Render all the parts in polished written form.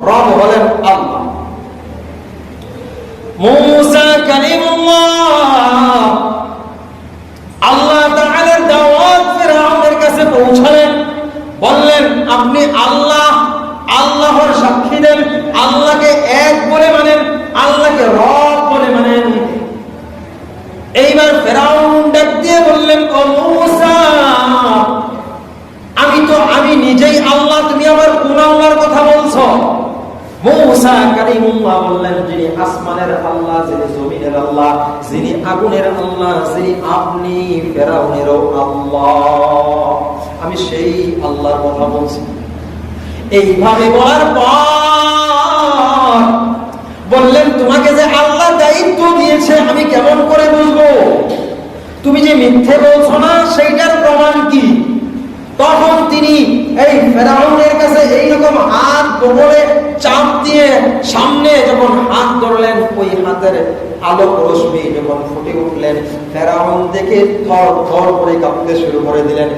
রব হলেন আল্লাহ। মূসা কালিমুল্লাহ আল্লাহ তাআলার দাওয়াত ফিরআউনের কাছে পৌঁছালেন, বললেন আপনি আল্লাহ, আল্লাহর সাক্ষী দেন, আল্লাহকে এক বলে মানেন, আল্লাহকে রব বলে মানেন। এইবার ফিরআউন ডাক দিয়ে বললেন, ও মূসা, আমি নিজেই আল্লাহ, তুমি আবার কোন আল্লাহর কথা বলছো? মূসা কালিমুল্লাহ বললেন, যিনি আসমানের আল্লাহ, যিনি জমিনের আল্লাহ, যিনি আগুনের আল্লাহ, যিনি আপনি ফিরআউনেরও আল্লাহ, আমি সেই আল্লাহর কথা বলছি। এইভাবে বলার পর বললেন, তোমাকে যে আল্লাহ দায়িত্ব দিয়েছে আমি কেমন করে বুঝবো? তুমি যে মিথ্যে বলছো না সেইটার প্রমাণ কি? তখন তিনি এই ফিরআউনের কাছে এইরকম হাত বগলে চাপ দিয়ে সামনে যখন হাত ধরলেন, ওই হাতের আলোক রশ্মি যখন ফুটে উঠলেন, ফিরআউন দেখে থর থর করে কাঁপতে শুরু করে দিলেন।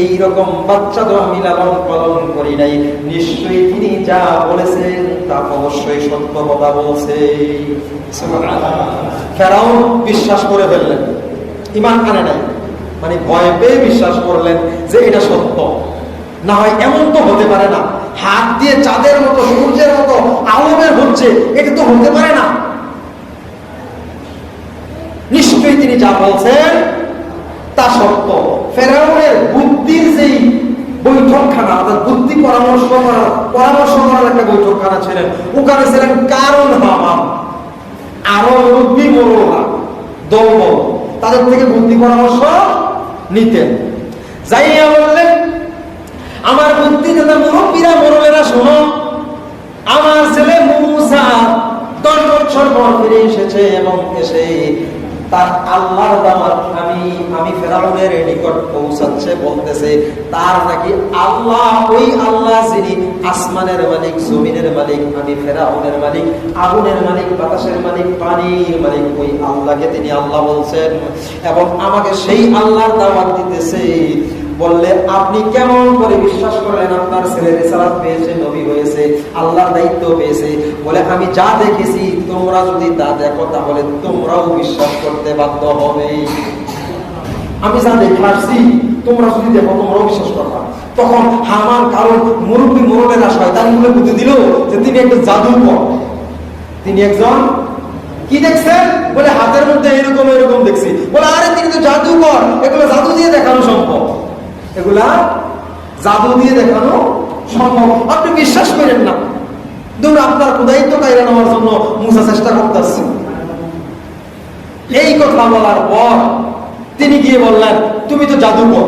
এইরকম বাচ্চা তো আমি লালন পালন করি নাই, নিশ্চয়ই তিনি যা বলেছেন তা অবশ্যই সত্য কথা বলছে। ফিরআউন বিশ্বাস করে ফেললেন, ঈমান আনে নাই, মানে ভয় পেয়ে বিশ্বাস করলেন যে এটা সত্য। না হয় এমন তো হতে পারে না, হাত দিয়ে চাঁদের মতো সূর্যের মতো আলো বের হচ্ছে, এটা তো হতে পারে না, নিশ্চয়ই তিনি যা বলছেন তা সত্য। ফিরআউনের বুদ্ধির যেই বৈঠকখানা, অর্থাৎ বুদ্ধি পরামর্শ করার একটা বৈঠকখানা ছিলেন, ওখানে ছিলেন কারণ হামান, আরো মুরব্বী মোরলা দলবল, তাদের থেকে বুদ্ধি পরামর্শ নিতেন। যাইয়া বললেন, আমার বুদ্ধিদাতা মুরব্বীরা, মোরলেরা, শোনো, আমার ছেলে মূসা 10 বছর পর ফিরে এসেছে এবং এসে তার আল্লাহর দাওয়াত আমি ফিরআউনের নিকট পৌঁছাচ্ছে, বলতেছে তার নাকি আল্লাহ, ওই আল্লাহ যিনি আসমানের মালিক, জমিনের মালিক, আমি ফিরআউনের মালিক, আগুনের মালিক, বাতাসের মালিক, পানির মালিক, ওই আল্লাহকে তিনি আল্লাহ বলছেন এবং আমাকে সেই আল্লাহর দাওয়াত দিতেছে। বললে, আপনি কেমন করে বিশ্বাস করলেন আপনার ছেলে রিসালাত পেয়েছে, নবী হয়েছে, আল্লাহর দায়িত্ব পেয়েছে? বলে, আমি যা দেখেছি তোমরা যদি তা দেখো তাহলে তোমরাও বিশ্বাস করতে বাধ্য হবে। আমি যা দেখে আসছি তোমরা যদি দেখো তোমরাও বিশ্বাস করবা। তখন হামান কারণ মুরব্বী মোরলেরা শয়তানগুলো বুদ্ধি দিল যে তিনি একজন জাদুকর, তিনি একজন কি দেখছেন? বলে, হাতের মধ্যে এরকম এরকম দেখছি। বলে, আরে তিনি তো জাদুকর, এগুলো জাদু দিয়ে দেখানো সম্ভব, এগুলা জাদু দিয়ে দেখানো সম্ভব, আপনি বিশ্বাস করেন না। ধরুন আপনার দায়িত্ব কায়রা নেওয়ার জন্য মূসা চেষ্টা করতেছে। এই কথা বলার পর তিনি গিয়ে বললেন, তুমি তো জাদুকর,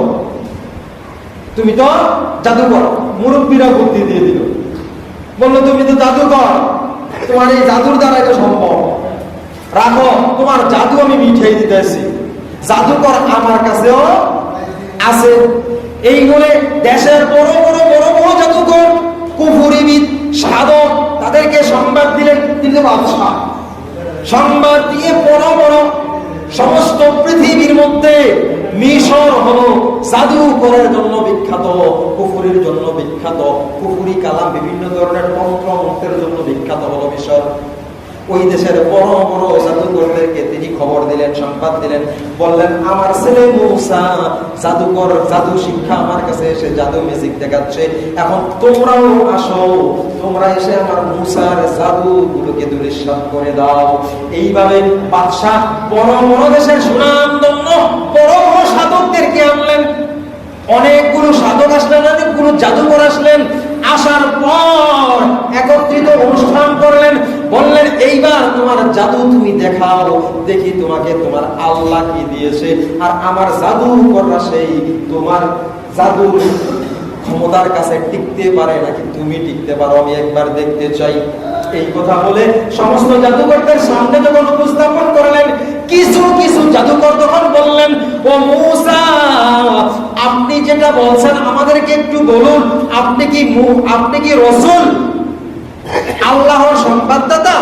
তুমি তো জাদুকর। মুরব্বীরা বুদ্ধি দিয়ে দিল, বললো, তুমি তো জাদুকর, তোমার এই জাদুর দ্বারা এটা সম্ভব, রাখো তোমার জাদু আমি মিঠাই দিতেছি, জাদুকর আমার কাছেও আছে। এই বলে দেশের বড় বড় বড় বড় জাদুকর, কুফরিবিদ, সাধক, তাদেরকে সংবাদ দিলেন, তিনি বাদশাহ। সংবাদ দিয়ে বড় বড় সমস্ত পৃথিবীর মধ্যে মিশর হলো জাদু করার জন্য বিখ্যাত, কুফরির জন্য বিখ্যাত, কুফরি কালাম বিভিন্ন ধরনের তন্ত্র মন্ত্রের জন্য বিখ্যাত হলো মিশর। ওই দেশের বড় বড় জাদুকরদেরকে তিনি খবর দিলেন, সংবাদ দিলেন, বললেন, আমার ছেলে মূসা জাদুকর, জাদু শিক্ষা আমার কাছে এসে জাদু ম্যাজিক দেখাচ্ছে, এখন তোমরাও আসো, তোমরা এসে আমার মূসার জাদুগুলোকে দুলিশাত করে দাও। এইভাবে বাদশাহ বড় বড় দেশের সুনামধন্য বড় বড় সাধকদেরকে আনলেন। অনেকগুলো সাধক আসলেন, অনেকগুলো জাদুকর আসলেন। আসার পর একত্রিত অনুষ্ঠান করলেন, বললেন, এইবার তোমার জাদু তুমি দেখাও, দেখি তোমাকে তোমার আল্লাহ কি দিয়েছে, আর আমার জাদুকররা সেই তোমার জাদুর ক্ষমতার কাছে টিকতে পারে নাকি তুমি টিকতে পারো, আমি একবার দেখতে চাই। এই কথা বলে সমস্ত জাদুকরদের সামনে যখন উপস্থাপন করলেন, কিছু কিছু জাদুকর তখন বললেন, ও মূসা, আপনি যেটা বলছেন আমাদেরকে একটু বলুন, আপনি কি রাসূল, আল্লাহর সংবাদদাতা,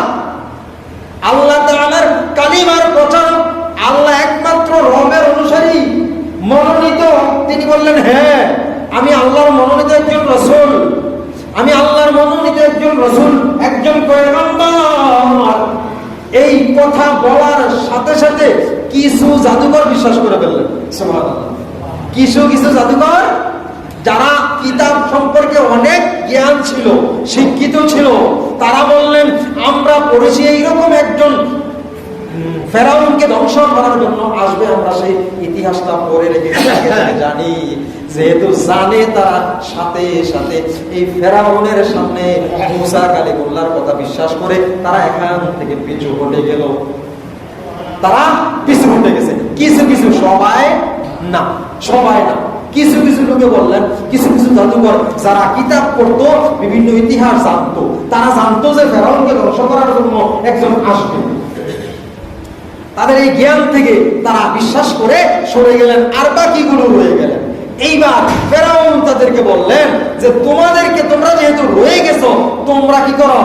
আল্লাহ তাআলার কালিমার প্রচারক, আল্লাহ একমাত্র রবের অনুসারী, মনোনীত? তিনি বললেন, হ্যাঁ, আমি আল্লাহর মনোনীত একজন রাসূল, আমি আল্লাহর মনোনীত একজন রাসূল। একজন পয়গম্বর। এই কথা বলার সাথে সাথে কিছু জাদুকর বিশ্বাস করে ফেললেন। সুবহানাল্লাহ। কিছু জাদুকর যারা কিতাব সম্পর্কে অনেক জ্ঞান ছিল, শিক্ষিত ছিল, তারা বললেন আমরা পড়েছি এইরকম একজন ফেরাউনকে ধ্বংস করার জন্য আসবে, আমরা সেই ইতিহাসটা পড়ে রেখেছি, জানি। যেহেতু জানে তারা, সাথে সাথে এই ফেরাউনের সামনে মুসা কালিমুল্লাহর কথা বিশ্বাস করে তারা এখান থেকে পিছু হটে গেল। তারা পিছু হটে গেছে। কিছু সবাই না, কিছু লোকে বললেন, কিছু জাদুকর যারা কিতাব পড়তো, বিভিন্ন ইতিহাস জানতো, তারা জানতো যে ফেরাউনকে ধ্বংস করার জন্য একজন আসবে। তাদের এই জ্ঞান থেকে তারা বিশ্বাস করে সরে গেলেন, আর বাকিগুলো রয়ে গেলেন। এইবার ফেরাউন তাদেরকে বললেন যে তোমরা যেহেতু রয়ে গেছো, তোমরা কি করো?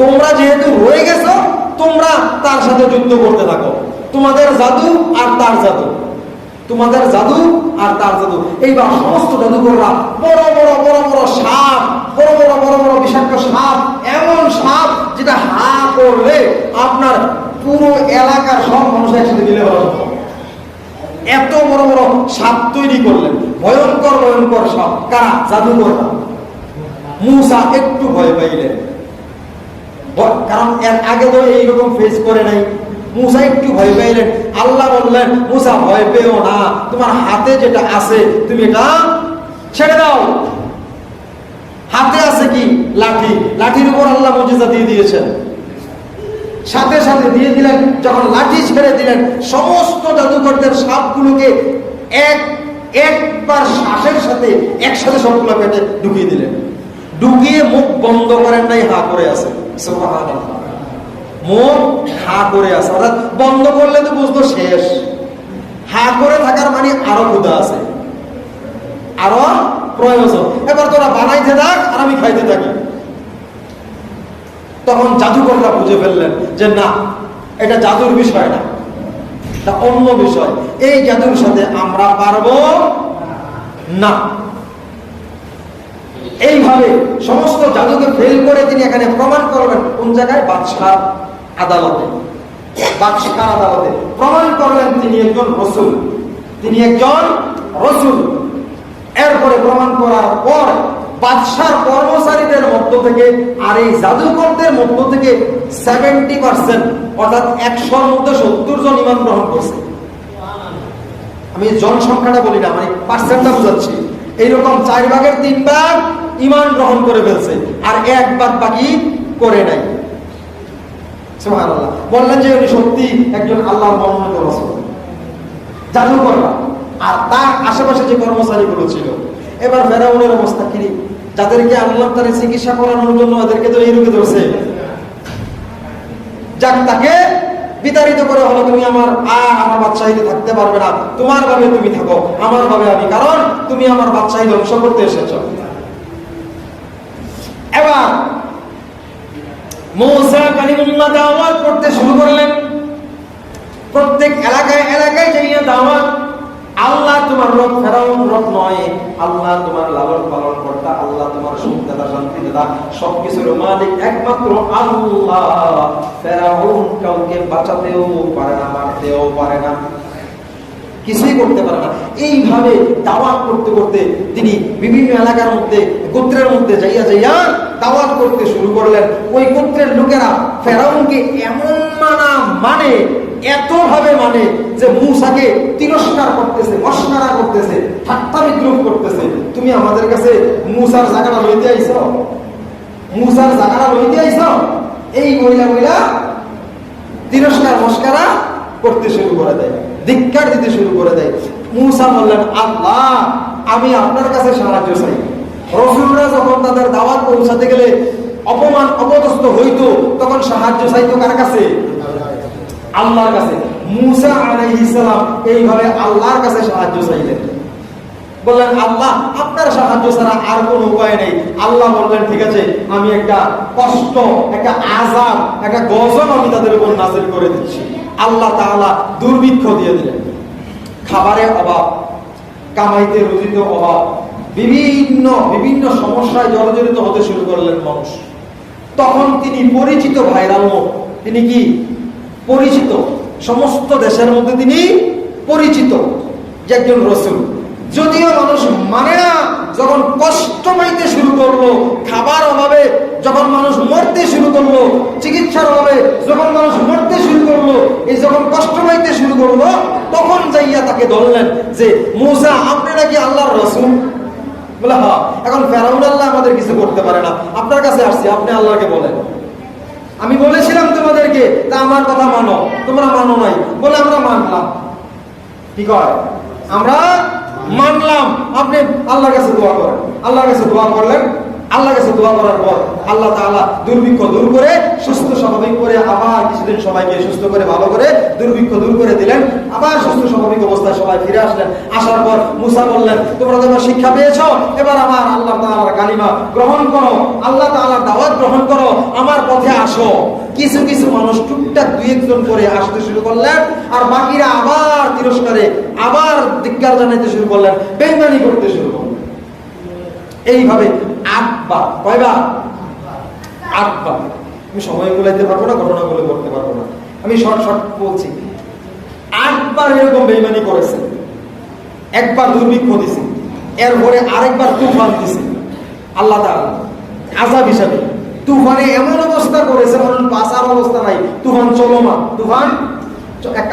তোমরা যেহেতু রয়ে গেছো, তোমরা তার সাথে যুদ্ধ করতে থাকো। তোমাদের জাদু আর তার জাদু, তোমাদের জাদু আর তার জাদু। এইবার সমস্ত জাদুকররা বড় বড় সাপ, বড় বিষাক্ত সাপ, এমন সাপ যেটা হা করলে আপনার পুরো এলাকার সব মানুষ একসাথে মিলে বলা, এত বড় সাপ তৈরি করলেন। ভয়ঙ্কর সাপ। কারা? জাদুকররা। মুসা একটু ভয় পাইলেন, কারণ এর আগে তো এইরকম ফেস করে নাই। মুসা একটু ভয় পাইলেন। আল্লাহ বললেন, মুসা ভয় পেও না, তোমার হাতে যেটা আছে তুমি এটা ছেড়ে দাও। হাতে আছে কি? লাঠি। লাঠির উপর আল্লাহ মুজিজা দিয়ে দিয়েছেন। সাথে সাথে দিয়ে দিলেন। যখন লাঠি ছেড়ে দিলেন, সমস্ত জাদুকরদের সাপগুলোকে একবার শ্বাসের সাথে একসাথে সবগুলো পেটে ঢুকিয়ে দিলেন। ঢুকিয়ে মুখ বন্ধ করেন নাই, হা করে আছে। সুবহানাল্লাহ। মুখ হা করে আছে, অর্থাৎ বন্ধ করলে তো বুঝতো শেষ। হা করে থাকার মানে আরো ক্ষুধা আছে, আরো প্রয়োজন। এবার তোরা বানাইতে থাক আর আমি খাইতে থাকি। তখন জাদুকররা বুঝে ফেললেন যে না, এটা জাদুর বিষয় না, এটা অন্য বিষয়। এই জাদুর সাথে আমরা পারবো না। এইভাবে সমস্ত জাদুকে ফেল করে তিনি এখানে প্রমাণ করবেন। কোন জায়গায়? বাদশার আদালতে। বাদশার আদালতে প্রমাণ করলেন তিনি একজন রসুল, তিনি একজন রসুল। এরপরে প্রমাণ করার পর বাদশার কর্মচারীদের মধ্য থেকে আর এই জাদুকরদের মধ্য থেকে 70%, অর্থাৎ 100-র মধ্যে 70 জন ঈমান গ্রহণ করছে। আমি জনসংখ্যাটা বলি না, মানে পার্সেন্টটা বুঝাচ্ছি। এইরকম 4 ভাগের 3 ভাগ ঈমান গ্রহণ করে ফেলছে, আর 1 ভাগ বাকি করে নাই। সুবহানাল্লাহ। বললেন যে উনি সত্যি একজন আল্লাহর মনোনীত রাসূল। জাদুকররা আর তার আশেপাশে যে কর্মচারীগুলো ছিল। এবার ফেরাউনের অবস্থা কি? যাদেরকে আল্লাহ তার চিকিৎসা করানোর জন্য এদেরকে তো এই রোগে ধরছে, যাক তাকে বিতাড়িত করে হলো, তুমি আমার বাদশাহীতে থাকতে পারবে না, তোমার ভাবে তুমি থাকো, আমার ভাবে আমি, কারণ তুমি আমার বাদশাহী ধ্বংস করতে এসেছো। এবার মুসা কালিমুল্লাহ দাওয়াত করতে শুরু করলেন। প্রত্যেক এলাকায় যাইয়া দাওয়াত। আল্লাহ তোমার রব, ফেরাউন রব নয়। আল্লাহ তোমার লালন পালন কর্তা, আল্লাহ তোমার সুখদাতা, শান্তিদাতা, সবকিছুর মালিক একমাত্র আল্লাহ। ফেরাউন কাউকে বাঁচাতেও পারে না, মারতেও পারে না, কিছুই করতে পারে না। এইভাবে দাওয়াত করতে করতে তিনি বিভিন্ন এলাকার মধ্যে, গোত্রের মধ্যে যাইয়া দাওয়াত করতে শুরু করলেন। ওই গোত্রের লোকেরা ফেরাউনকে এমন মানে এত ভাবে মানে যে মুসাকে তিরস্কার করতেছে, মস্করা করতেছে, ঠাট্টা বিদ্রুপ করতেছে। তুমি আমাদের কাছে মুসার জায়গাটা লইতে আইছো, মুসার জায়গাটা লইতে আইছো। এই মহিলা তিরস্কার মস্করা করতে শুরু করে দেয়, ধিক্কার দিতে শুরু করে দেয়। মুসা বললেন, আল্লাহ আমি আপনার কাছে সাহায্য চাই। রাসূলরা যখন তাদের দাওয়াত পৌঁছাতে গেলে অপমান অপদস্থ হইতো, তখন সাহায্য চাইতো কার কাছে? আল্লাহর কাছে। মুসা আলাইহিস সালাম এইভাবে আল্লাহর কাছে সাহায্য চাইলেন। বললেন, আল্লাহ আপনার সাহায্য ছাড়া আর কোন উপায় নেই। আল্লাহ বললেন, ঠিক আছে, আমি একটা কষ্ট, একটা আযাব, একটা গজব আমি তাদের উপর নাযিল করে দিচ্ছি। আল্লাহ তাআলা দুর্ভিক্ষ দিয়ে দিলেন। খাবারের অভাব, কামাইতে রুজিতে অভাব, বিভিন্ন বিভিন্ন সমস্যায় জর্জরিত হতে শুরু করলেন মানুষ। তখন তিনি পরিচিত, ভাইরাল মুখ। তিনি কি পরিচিত, সমস্ত দেশের মধ্যে তিনি পরিচিত যে একজন রাসূল। যদিও মানুষ মানে না, যখন কষ্ট পাইতে শুরু করলো, খাবার অভাবে যখন মানুষ মরতে শুরু করলো, চিকিৎসার অভাবে যখন মানুষ মরতে শুরু করলো, এই যখন কষ্ট পাইতে শুরু করলো, তখন যাইয়া তাকে ধরলেন যে মূসা, আপনি নাকি আল্লাহর রাসূল? বলে হ্যাঁ। এখন ফেরাউন আল্লাহ আমাদের কিছু করতে পারে না, আপনার কাছে আসছি, আপনি আল্লাহকে বলেন। আমি বলেছিলাম তোমাদেরকে, তা আমার কথা মানো, তোমরা মানো নাই। বলে আমরা মানলাম। কি কয়? আমরা মানলাম। আপনি আল্লাহর কাছে দোয়া করেন। আল্লাহর কাছে দোয়া করলেন। আল্লাহর কাছে দোয়া করার পর আল্লাহ তাআলা দুর্ভিক্ষ দূর করে সুস্থ স্বাভাবিক করে আবার কিছুদিন সবাইকে সুস্থ করে ভালো করে দুর্ভিক্ষ দূর করে দিলেন। আবার সুস্থ স্বাভাবিক অবস্থায় সবাই ফিরে আসলেন। আসার পর মূসা বললেন, তোমরা তো শিক্ষা পেয়েছো, এবার আমার আল্লাহ তাআলার কালিমা গ্রহণ করো, আল্লাহ তাআলার দাওয়াত গ্রহণ করো, আমার পথে আসো। কিছু কিছু মানুষ টুকটাক দুই একজন করে আসতে শুরু করলেন, আর বাকিরা আবার তিরস্কারে আবার ধিক্কার জানাইতে শুরু করলেন, বেঈমানি করতে শুরু করলেন। এইভাবে 8 বার। কয়বার? 8 বার। আমি সময় বলাইতে পারবো না, ঘটনাগুলো করতে পারবো না, আমি শর্ট শর্ট বলছি। 8 বার এরকম বেঈমানি করেছে। একবার দুর্ভিক্ষ দিছে, এরপরে আরেকবার তুফান দিছে আল্লাহ তাআলা আযাব হিসাবে। তুফানে এমন অবস্থা করেছে, মানুষ বাঁচার অবস্থা নাই। তুফান চলমান, তুফান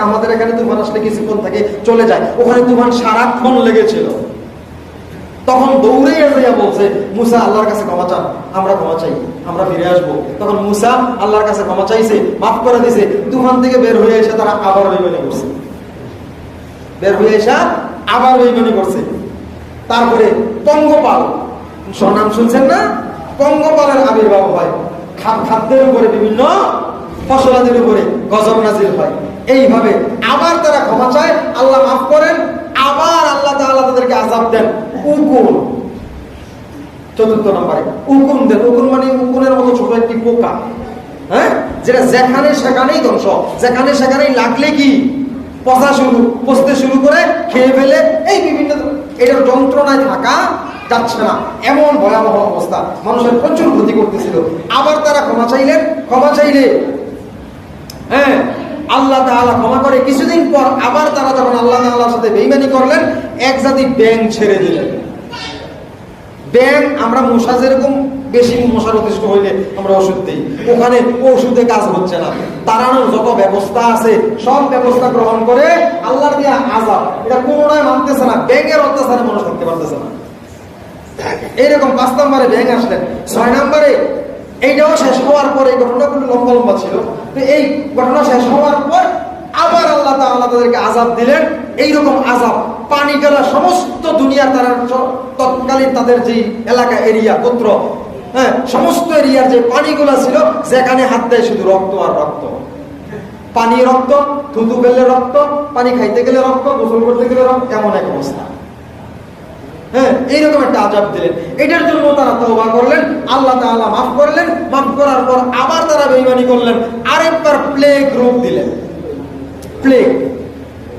আমাদের এখানে তুফান আসলে কিছুক্ষণ থেকে চলে যায়, ওখানে তুফান সারাক্ষণ লেগেছিল। তখন দৌড়ে যাইয়া বলছে, মূসা আল্লাহর কাছে ক্ষমা চান, আমরা ক্ষমা চাই, আমরা ফিরে আসবো। তখন মূসা আল্লাহর কাছে ক্ষমা চাইছে, মাফ করে দিয়েছে। তুফান থেকে বের হয়ে এসে তারা আবার বেঈমানি করছে, বের হয়ে এসে আবার বেঈমানি করছে। তারপরে পঙ্গপাল, নাম শুনছেন না? পঙ্গপালের আবির্ভাব হয়, খাদ্যের উপরে, বিভিন্ন ফসলাদির উপরে গজব নাজিল হয়। এইভাবে আবার তারা ক্ষমা চায়, আল্লাহ মাফ করেন, আবার আল্লাহ তাআলা তাদেরকে আযাব দেন। উকুন, 4 নম্বরে উকুন দেন। উকুন মানে উকুনের মতো ছোট একটি পোকা, হ্যাঁ, যেটা যেখানে সেখানেই ধ্বংস, যেখানে সেখানেই লাগলে কি পচতে শুরু করে, খেয়ে ফেলে। এই বিভিন্ন এটার যন্ত্রণায় থাকা যাচ্ছে না, এমন ভয়াবহ অবস্থা, মানুষের প্রচুর ক্ষতি করতেছিল। আবার তারা ক্ষমা চাইলেন, ক্ষমা চাইলে হ্যাঁ আল্লাহ তাআলা ক্ষমা করে। কিছুদিন পর আবার তারা যখন আল্লাহ তাআলার সাথে বেঈমানি করলেন, এক জাতি ব্যাঙ ছেড়ে দিলেন। ব্যাঙ, আমরা মশা যেরকম বেশি মশার অতিষ্ঠ হইলে আমরা ওষুধ দিই, ওখানে ওষুধে কাজ হচ্ছে না, তাড়ানোর যত ব্যবস্থা আছে সব ব্যবস্থা গ্রহণ করে আল্লাহর দেয়া আযাব, এটা কোনোটাই মানতেছে না। ব্যাঙের অত্যাচারে মানুষ থাকতে পারতেছে না। এইরকম 5 নম্বরে ব্যাঙ আসলেন। 6 নম্বরে এইটাও শেষ হওয়ার পর, এই ঘটনাগুলো লম্বা লম্বা ছিল, তো এই ঘটনা শেষ হওয়ার পর আবার আল্লাহ তাআলা তাদেরকে আযাব দিলেন। এইরকম আযাব পানি গেলা সমস্ত দুনিয়ার, তারা তৎকালীন তাদের যে এলাকা, এরিয়া, গোত্র, হ্যাঁ, সমস্ত এরিয়ার যে পানিগুলা ছিল, যেখানে হাত দেয় শুধু রক্ত আর রক্ত। পানি রক্ত, থুতু ফেললে রক্ত, পানি খাইতে গেলে রক্ত, গোসল করতে গেলে রক্ত, এমন এক অবস্থা। হ্যাঁ, এইরকম একটা আযাব দিলেন। এটার জন্য তারা তওবা করলেন, আল্লাহ তাআলা মাফ করলেন। মাফ করার পর আবার তারা বেঈমানি করলেন, আরেকবার প্লেগ রোগ দিলেন। প্লেগ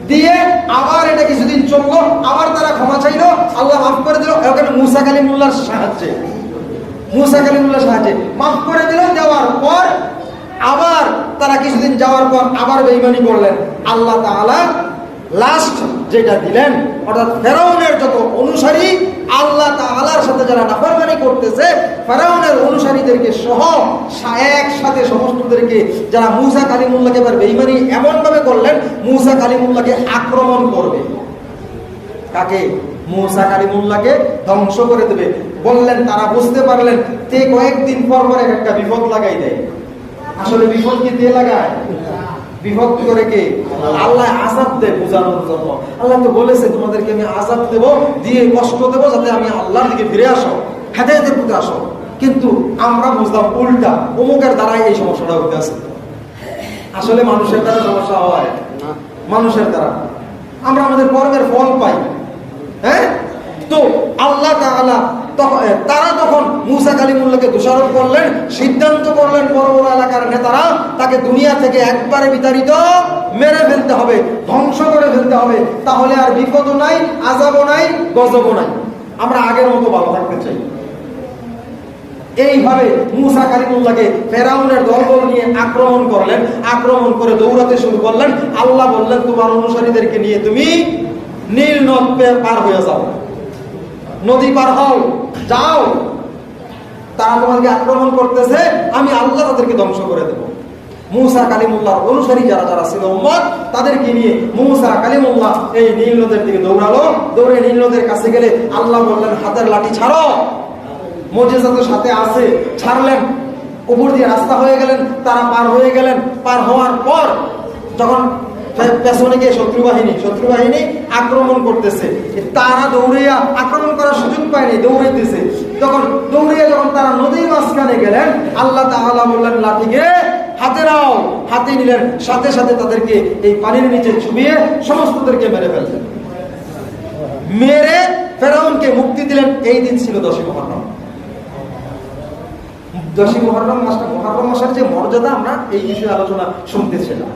দিয়ে আবার এটা কিছুদিন চললো, আবার তারা ক্ষমা চাইলো, আল্লাহ মাফ করে দিল। এখন মূসা কালিমুল্লাহর সাহায্যে, মূসা কালিমুল্লাহর সাহায্যে মাফ করে দিল। দেওয়ার পর আবার তারা কিছুদিন যাওয়ার পর আবার বেঈমানি করলেন। আল্লাহ তাআলা লাস্ট যেটা দিলেন, অর্থাৎ ফেরাউনের যত অনুসারী, আল্লাহ তাআলার সাথে যারা নাফরমানি করতেছে, ফেরাউনের অনুসারীদেরকে সহ একসাথে সমস্তদেরকে, যারা মূসা কালিমুল্লাহকে এবার বেঈমানি এমন ভাবে করলেন, মূসা কালিমুল্লাহকে আক্রমণ করবে। কাকে? মূসা কালিমুল্লাহকে ধ্বংস করে দেবে বললেন। তারা বুঝতে পারলেন তে কয়েকদিন পর পর একটা বিপদ লাগাই দেয়। আসলে বিপদ কি দিয়ে লাগায়? বিপদ করে কে? আল্লাহ আযাব দেয় বোঝানোর জন্য। আল্লাহ তো বলেছে তোমাদেরকে আমি আযাব দেব, দিয়ে কষ্ট দেব, যাতে আমি আল্লাহর দিকে ফিরে আসো, হেদায়েতের পথে আসো। কিন্তু আমরা বুঝলাম উল্টা, অমুকের দ্বারাই এই সমস্যাটা হতে আছে। আসলে মানুষের দ্বারা সমস্যা হয়, মানুষের দ্বারা আমরা আমাদের কর্মের ফল পাই। হ্যাঁ, তো আল্লাহ তাআলা তারা তখন মূসা কালিমুল্লাহকে দোষারোপ করলেন, সিদ্ধান্ত করলেন বড় বড় এলাকার নেতারা তাকে দুনিয়া থেকে একবারে বিতাড়িত, মেরে ফেলতে হবে, ধ্বংস করে ফেলতে হবে। তাহলে আর বিপদও নাই, আযাবও নাই, গজবও নাই। আমরা আগের মতো ভালো থাকতে চাই। এইভাবে মুসা কালিমুল্লাহকে ফেরাউনের দলবল নিয়ে আক্রমণ করলেন, আক্রমণ করে দৌড়াতে শুরু করলেন। আল্লাহ বললেন, তোমার অনুসারীদেরকে নিয়ে তুমি নীল নদ পার হয়ে যাও, নদী পার হও, যাও, তারা তোমাকে আক্রমণ করতেছে, আমি আল্লাহ তাদেরকে ধ্বংস করে দেব। মুসা কালিমুল্লাহর অনুসারী যারা যারা ছিল উম্মত, তাদেরকে নিয়ে মুসা কালিমুল্লাহ এই নীল নদের দিকে দৌড়ালো। দৌড়ে নীল নদের কাছে গেলে আল্লাহ বললেন, হাতের লাঠি ছাড়ো। মুজিজা তো সাথে আছে, ছাড়লেন, উপর দিয়ে রাস্তা হয়ে গেলেন, তারা পার হয়ে গেলেন। পার হওয়ার পর যখন পেছনে গিয়ে শত্রু বাহিনী আক্রমণ করতেছে, তারা দৌড়িয়া আক্রমণ করার সুযোগ পায়নি, দৌড়াইতেছে। যখন তারা নদীর মাঝখানে গেলেন, আল্লাহ তাআলা বললেন, লাঠিকে হাতে নাও। হাতে নিলেন, সাথে সাথে তাদেরকে এই পানির নিচে চুবিয়ে সমস্তদেরকে মেরে ফেললেন। মেরে ফেরাউনকে মুক্তি দিলেন। এই দিন ছিল 10ই মুহররম। 10ই মুহররম মাসটা, মুহররম মাসের যে মর্যাদা, আমরা এই বিষয়ে আলোচনা শুনতেছিলাম।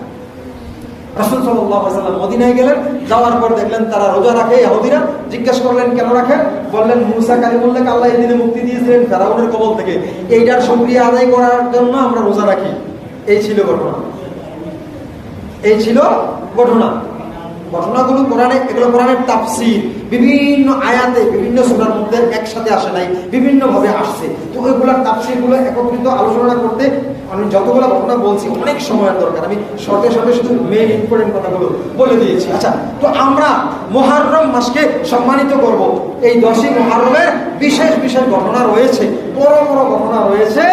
রাসূল সাল্লাল্লাহু আলাইহি ওয়াসাল্লাম মদিনায় গেলেন, যাওয়ার পর দেখলেন তারা রোজা রাখে। ইহুদিরা জিজ্ঞেস করলেন, কেন রাখেন? বললেন, মুসা কালিমুল্লাহকে আল্লাহ এই দিনে মুক্তি দিয়েছিলেন ফেরাউনের কবল থেকে, এইটার শুকরিয়া আদায় করার জন্য আমরা রোজা রাখি। এই ছিল ঘটনা। ঘটনাগুলো কোরআনে, এগুলো কোরআনের তাফসীর, বিভিন্ন আয়াতে বিভিন্ন সূরার মধ্যে একসাথে আসে নাই, বিভিন্ন ভাবে আসছে। তো ওইগুলোর তাফসীরগুলো একত্রিত আলোচনা করতে আমি যতগুলো ঘটনা বলছি অনেক সময়ের দরকার। আমি শর্টে শুধু মেইন ইম্পর্টেন্ট কথাগুলো বলে দিয়েছি। আচ্ছা, তো আমরা মুহররম মাসকে সম্মানিত করব। এই 10ই মুহররমের বিশেষ বিশেষ ঘটনা রয়েছে, বড় বড় ঘটনা রয়েছে।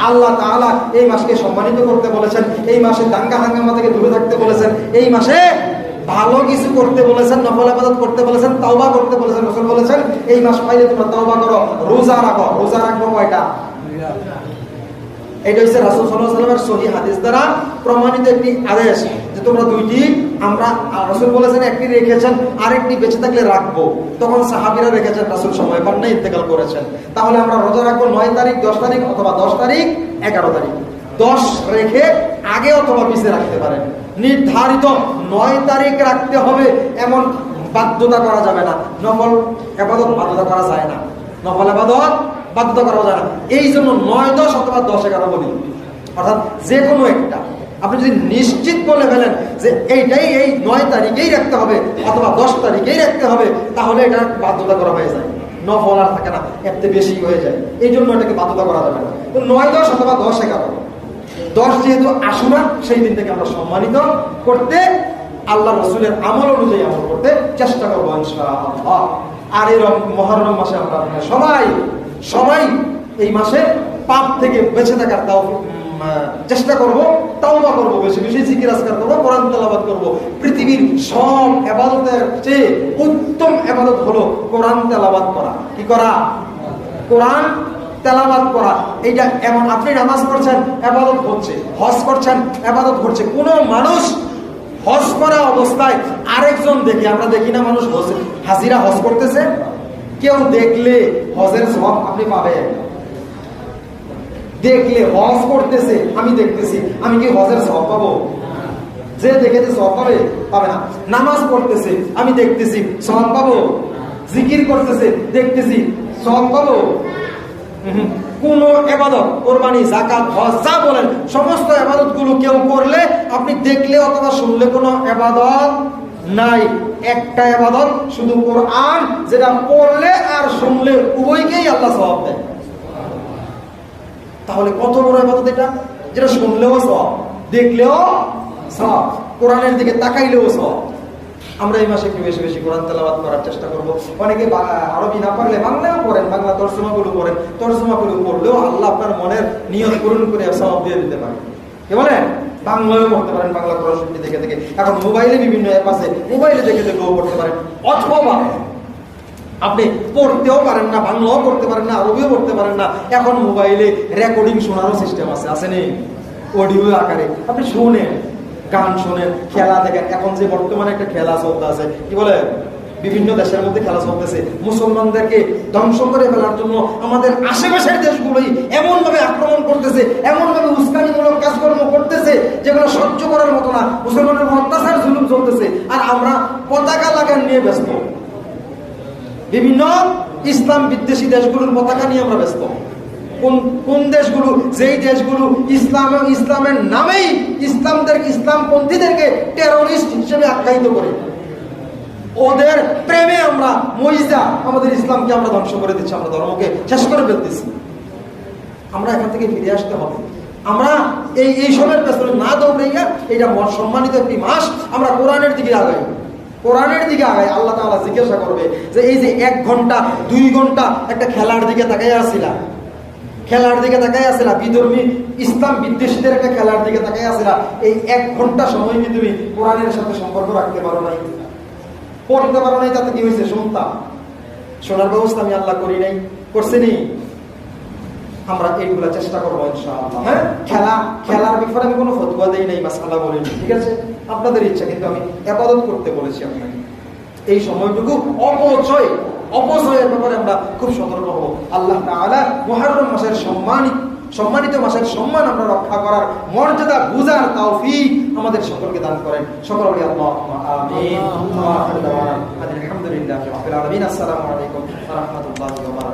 আল্লাহ তাআলা এই মাসকে সম্মানিত করতে বলেছেন, এই মাসে দাঙ্গা হাঙ্গামা থেকে দূরে থাকতে বলেছেন, এই মাসে ভালো কিছু করতে বলেছেন, নফল ইবাদত করতে বলেছেন, তাওবা করতে বলেছেন। রাসূল বলেছেন, এই মাস পাইলে তোমরা তাওবা করো, রোজা রাখো। রোজা রাখবো কয়টা? এটা হচ্ছে রাসূল সাল্লাল্লাহু আলাইহি ওয়াসাল্লামের সহিহ হাদিস দ্বারা প্রমাণিত একটি আদেশ যে তোমরা দুইটি, আমরা রাসূল বলেছেন একটি রেখেছেন, আরেকটি বেঁচে থাকলে রাখবো। তখন সাহাবীরা রেখেছেন, রাসূল সময় পান না, ইন্তেকাল করেছেন। তাহলে আমরা রোজা রাখবো 9 তারিখ, 10 তারিখ অথবা 10 তারিখ, 11 তারিখ। 10 রেখে আগে অথবা পিছিয়ে রাখতে পারেন। নির্ধারিত 9 তারিখ রাখতে হবে এমন বাধ্যতা করা যাবে না। নফল ইবাদত বাধ্যতা করা যায় না, নফল ইবাদত বাধ্যতা করা যায় না। এই জন্য 9, 10 অথবা 10, 11 বলি, অর্থাৎ যে কোনো একটা। আপনি যদি নিশ্চিত বলে ফেলেন যে এইটাই এই 9 তারিখেই রাখতে হবে অথবা 10 তারিখেই রাখতে হবে, তাহলে এটা বাধ্যতা করা হয়ে যায়, নফল আর থাকে না, এতে বেশি হয়ে যায়। এই জন্য এটাকে বাধ্যতা করা যাবে না। তো 9, 10 অথবা 10, 11। 10 যেহেতু আশুরা, সেই দিন থেকে আমরা সম্মানিত করতে, আল্লাহ রাসূলের আমল অনুযায়ী আমল করতে চেষ্টা করবো ইনশাআল্লাহ। আর এই মুহররম মাসে আমরা সবাই এই মাসে পাপ থেকে বেঁচে থাকার চেষ্টা করব, তাওবা করব, বেশি বেশি জিকির আজকার করব, কোরআন তেলাওয়াত করব। পৃথিবীর সব ইবাদতের চেয়ে উত্তম ইবাদত হলো কোরআন তেলাওয়াত করা। কি করা? কোরআন তেলাওয়াত করা। এইটা এমন, আপনি নামাজ পড়ছেন, ইবাদত হচ্ছে, হজ করছেন, ইবাদত হচ্ছে। কোন মানুষ হজ করা অবস্থায় আরেকজন দেখি, আমরা দেখি না মানুষ হাজিরা হজ করতেছে, কেউ দেখলে হজের সওয়াব আপনি পাবেন। দেখলে হজ করতেছে, আমি দেখতেছি, আমি কি হজের সওয়াব পাবো? যে দেখেছে সওয়াব পাবে না। নামাজ পড়তেছে, আমি দেখতেছি, সওয়াব পাবো? জিকির করতেছে, দেখতেছি, সওয়াব পাবো? কোন ইবাদত, কুরবানি, যাকাত, হজ, যা বলেন সমস্ত ইবাদত গুলো কেউ করলে আপনি দেখলে অথবা শুনলে কোনো ইবাদত নাই। একটা ইবাদত শুধু কোরআন, যেটা পড়লে আর শুনলে উভয়কেই আল্লাহ সওয়াব দেয়। তাহলে কত বড় ইবাদত এটা, যেটা শুনলেও সওয়াব, দেখলেও সওয়াব, কোরআনের দিকে তাকাইলেও সওয়াব। আমরা এই মাসে একটু বেশি বেশি কোরআন তেলাওয়াত করার চেষ্টা করব। অনেকে আরবি না পারলে বাংলাও পড়েন, বাংলা তরজমাগুলো পড়েন, তরজমাগুলো পড়লেও আল্লাহ আপনার মনের নিয়ত পূরণ করে সওয়াব দিয়ে দিতে পারে। কি বলেন? বাংলাও পড়তে পারেন, বাংলা কোরআন শরীফ দেখে দেখে। এখন মোবাইলে বিভিন্ন অ্যাপ আছে, মোবাইলে দেখে দেখেও পড়তে পারেন। অথবা আপনি পড়তেও পারেন না, বাংলাও পড়তে পারেন না, আরবিও পড়তে পারেন না, এখন মোবাইলে রেকর্ডিং শোনারও সিস্টেম আছে নেই? অডিও আকারে আপনি শোনেন, গান শোনেন, খেলা দেখেন। এখন যে বর্তমানে একটা খেলা চলতে আছে, কি বলে, বিভিন্ন দেশের মধ্যে খেলা চলতেছে, মুসলমানদেরকে ধ্বংস করে ফেলার জন্য আমাদের আশেপাশের দেশগুলোই এমন ভাবে আক্রমণ করতেছে, এমন ভাবে উস্কানিমূলক কাজকর্ম করতেছে যেগুলো সহ্য করার মতো না। মুসলমানের অত্যাচার জুলুম চলতেছে, আর আমরা পতাকা লাগান নিয়ে ব্যস্ত। বিভিন্ন ইসলাম বিদ্বেষী দেশগুলোর পতাকা নিয়ে আমরা ব্যস্ত। কোন দেশগুলো, যেই দেশগুলো ইসলামের নামেই ইসলামপন্থীদেরকে টেরোরিস্ট হিসেবে আখ্যায়িত করে, ওদের প্রেমে আমরা মইজা আমাদের ইসলামকে আমরা ধ্বংস করে দিচ্ছি, আমরা ধর্মকে শেষ করে ফেলতেছি। আমরা এখান থেকে ফিরে আসতে হবে। আমরা এই সময়ের পেছনে না দৌড়াইয়া, এটা সম্মানিত একটি মাস, আমরা কোরআনের দিকে আগাই, কোরআনের দিকে আগাই। আল্লাহ তাআলা জিজ্ঞাসা করবে যে এই যে 1 ঘন্টা 2 ঘন্টা একটা খেলার দিকে তাকাই আসছিলা, বিধর্মী ইসলাম বিদ্বেষীদের একটা খেলার দিকে তাকাই আসছিলা, এই 1 ঘন্টা সময় কি তুমি কোরআনের সাথে সম্পর্ক রাখতে পারো নাই, পড়তে পারো নাই? তাতে কি হয়েছে? শুনতাম, শোনার ব্যবস্থা আমি আল্লাহ করি নাই, করছি নি। আমরা এইগুলা চেষ্টা করবো ইনশাআল্লাহ। হ্যাঁ, খেলার ব্যাপারে আমি কোনো ফতোয়া দেই নাই, মাসআলা বলিনি, ঠিক আছে? আপনাদের ইচ্ছা, কিন্তু আমি ইবাদত করতে বলেছি আপনাকে। এই সময়টুকু অপচয়ের ব্যাপারে আমরা খুব সতর্ক হব। আল্লাহ তাআলা মুহররম মাসের সম্মানিত মাসের সম্মান আমরা রক্ষা করার, মর্যাদা বুঝার তৌফিক আমাদের সকলকে দান করেন। সকল বলি আল্লাহুম্মা আমিন। আলহামদুলিল্লাহি রাব্বিল আলামিন। আসসালামু আলাইকুম ওয়া রাহমাতুল্লাহি ওয়া বারাকাতুহু।